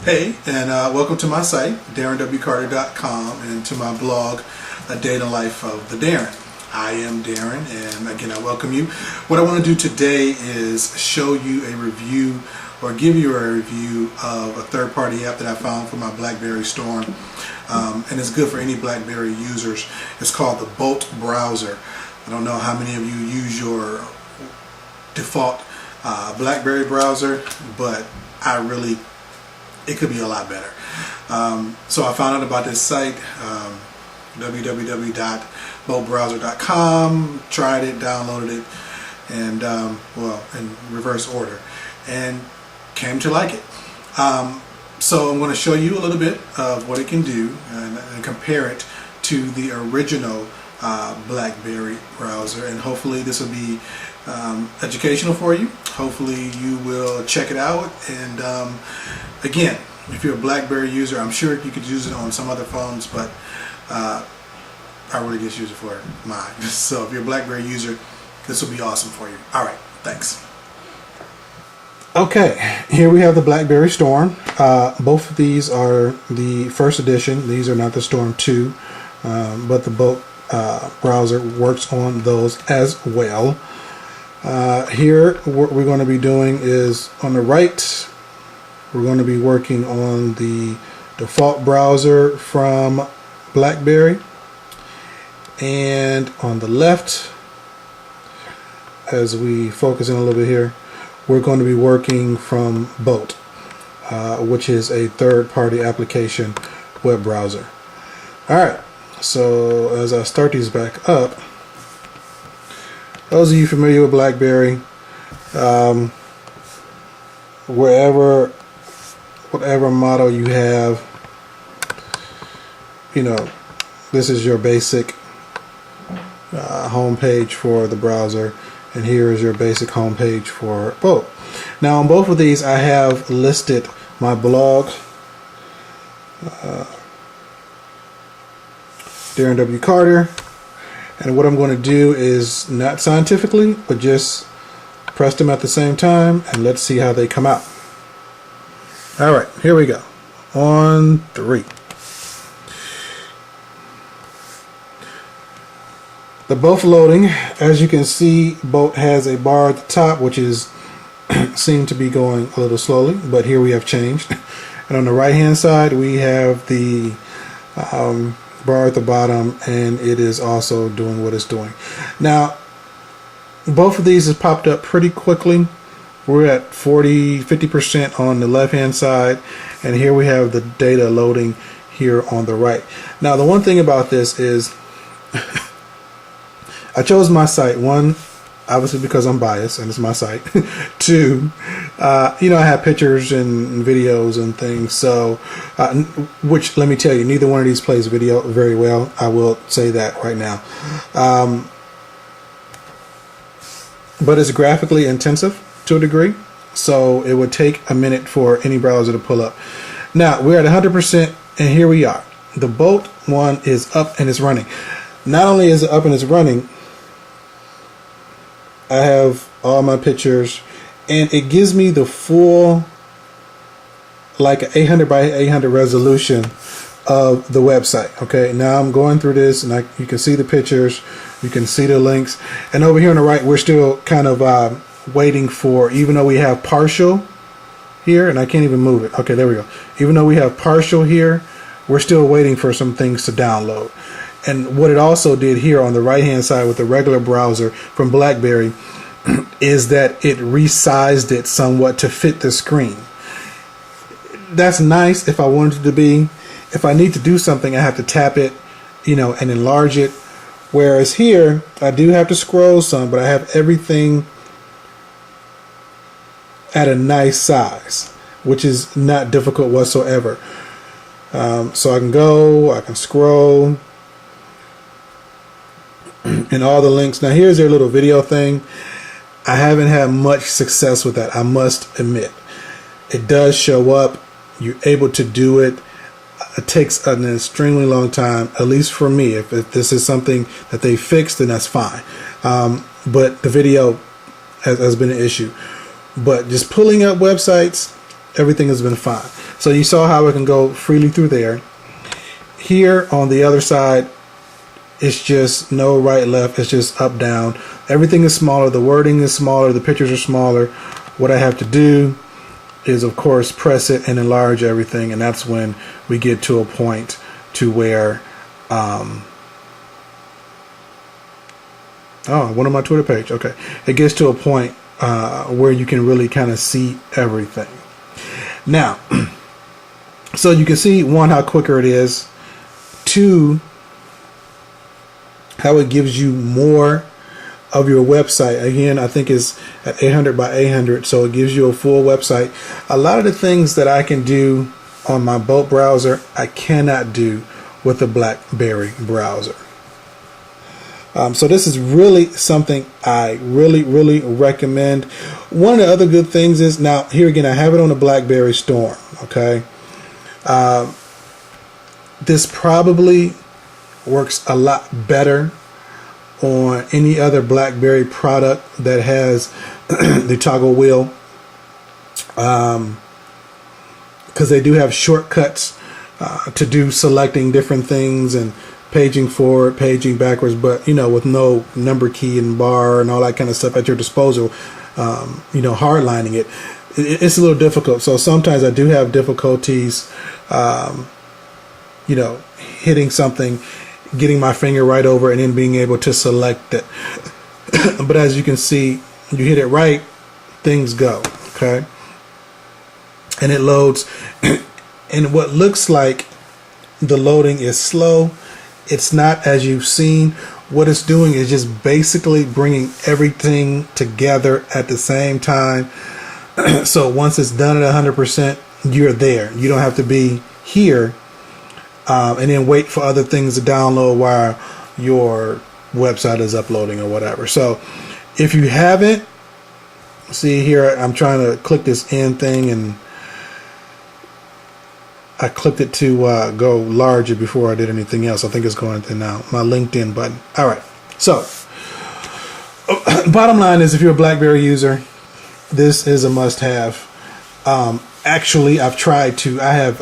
Hey, and welcome to my site, DarrenWCarter.com, and to my blog, A Day in the Life of the Darren. I am Darren, and again, I welcome you. What I want to do today is show you a review, or give you a review of a third-party app that I found for my BlackBerry storm, and it's good for any BlackBerry users. It's called the Bolt browser. I don't know how many of you use your default BlackBerry browser, but it could be a lot better. So I found out about this site, www.moblbrowser.com, tried it, downloaded it, and in reverse order, and came to like it. So I'm going to show you a little bit of what it can do and compare it to the original BlackBerry browser, and hopefully this will be educational for you. Hopefully you will check it out, and again, if you're a BlackBerry user, I'm sure you could use it on some other phones, but I really just use it for mine. So if you're a BlackBerry user, this will be awesome for you. Alright, thanks. Okay, here we have the BlackBerry Storm. Both of these are the first edition. These are not the Storm 2, but the Bolt browser works on those as well. Here, what we're going to be doing is, on the right, we're going to be working on the default browser from BlackBerry, and on the left, as we focus in a little bit here, we're going to be working from Bolt, which is a third-party application web browser. Alright, so as I start these back up, those of you familiar with BlackBerry, whatever model you have, this is your basic home page for the browser, and here is your basic home page for both. Now on both of these I have listed my blog, Darren W. Carter, and what I'm going to do is not scientifically, but just press them at the same time, and let's see how they come out. Alright, here we go. On 3. They're both loading. As you can see, Bolt has a bar at the top, which is seem to be going a little slowly, but here we have changed. And on the right hand side we have the bar at the bottom, and it is also doing what it's doing. Now both of these have popped up pretty quickly. We're at 50% on the left hand side, and here we have the data loading here on the right. Now the one thing about this is I chose my site, one, obviously because I'm biased and it's my site. Two, I have pictures and videos and things, so which, let me tell you, neither one of these plays video very well. I will say that right now. But it's graphically intensive to a degree, so it would take a minute for any browser to pull up. Now we're at 100%, and here we are. The Bolt one is up and it's running. Not only is it up and it's running, I have all my pictures, and it gives me the full, like an 800 by 800 resolution of the website. Okay, now I'm going through this, and you can see the pictures, you can see the links, and over here on the right we're still kind of waiting for, even though we have partial here, and I can't even move it. Okay, there we go. Even though we have partial here, we're still waiting for some things to download. And what it also did here on the right hand side with the regular browser from BlackBerry is that it resized it somewhat to fit the screen. That's nice if I wanted it to be. If I need to do something, I have to tap it, and enlarge it. Whereas here, I do have to scroll some, but I have everything at a nice size, which is not difficult whatsoever. So I can scroll, and all the links. Now here's their little video thing. I haven't had much success with that, I must admit. It does show up, you're able to do it. It takes an extremely long time, at least for me. If this is something that they fixed, then that's fine. But the video has been an issue. But just pulling up websites everything has been fine. So you saw how it can go freely through there. Here on the other side, it's just no right, left. It's just up, down. Everything is smaller. The wording is smaller. The pictures are smaller. What I have to do is, of course, press it and enlarge everything. And that's when we get to a point to where, oh, I went on my Twitter page. Okay. It gets to a point where you can really kind of see everything. Now, so you can see, one, how quicker it is. Two, how it gives you more of your website. Again, I think it's at 800 by 800, so it gives you a full website. A lot of the things that I can do on my Bolt browser, I cannot do with the BlackBerry browser. So this is really something I really recommend. One of the other good things is, now here again, I have it on the BlackBerry Storm. Okay, this probably works a lot better on any other BlackBerry product that has the toggle wheel, because they do have shortcuts to do selecting different things and paging forward, paging backwards, but with no number key and bar and all that kind of stuff at your disposal. Hardlining it's a little difficult. So sometimes I do have difficulties hitting something, getting my finger right over and then being able to select it. But as you can see, you hit it right, things go. Okay, and it loads. And what looks like the loading is slow, it's not, as you've seen. What it's doing is just basically bringing everything together at the same time. So once it's done at 100%, you're there. You don't have to be here and then wait for other things to download while your website is uploading or whatever. So if you haven't, see here, I'm trying to click this end thing, and I clicked it to go larger before I did anything else. I think it's going to now my LinkedIn button. All right. So bottom line is, if you're a BlackBerry user, this is a must-have. Actually, I have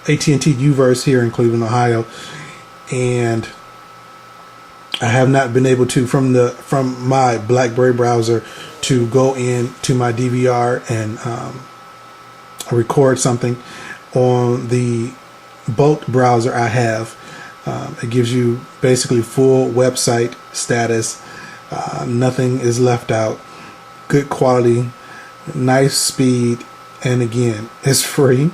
AT&T Uverse here in Cleveland, Ohio, and I have not been able to, from my BlackBerry browser, to go into my DVR and record something. On the Bolt browser I have, it gives you basically full website status. Nothing is left out. Good quality, nice speed, and again, it's free,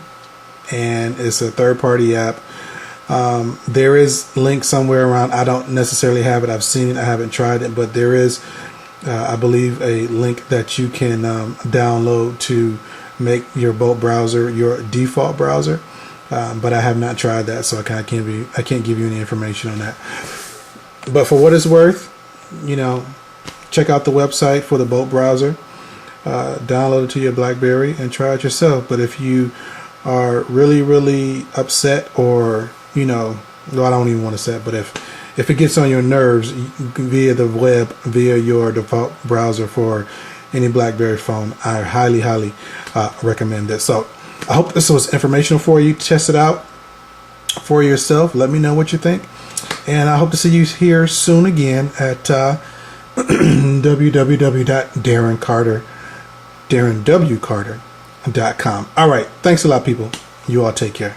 and it's a third-party app. There is link somewhere around. I don't necessarily have it. I've seen it. I haven't tried it, but there is, I believe, a link that you can download to make your Bolt browser your default browser. But I have not tried that, so I can't give you any information on that. But for what it's worth, check out the website for the Bolt browser. Download it to your BlackBerry and try it yourself. But if you are really upset, or no, I don't even want to say it, but if it gets on your nerves via the web, via your default browser for any BlackBerry phone, I highly recommend this. So I hope this was informational for you. Test it out for yourself. Let me know what you think, and I hope to see you here soon again at www.darrenwcarter.com. All right, thanks a lot, people. You all take care.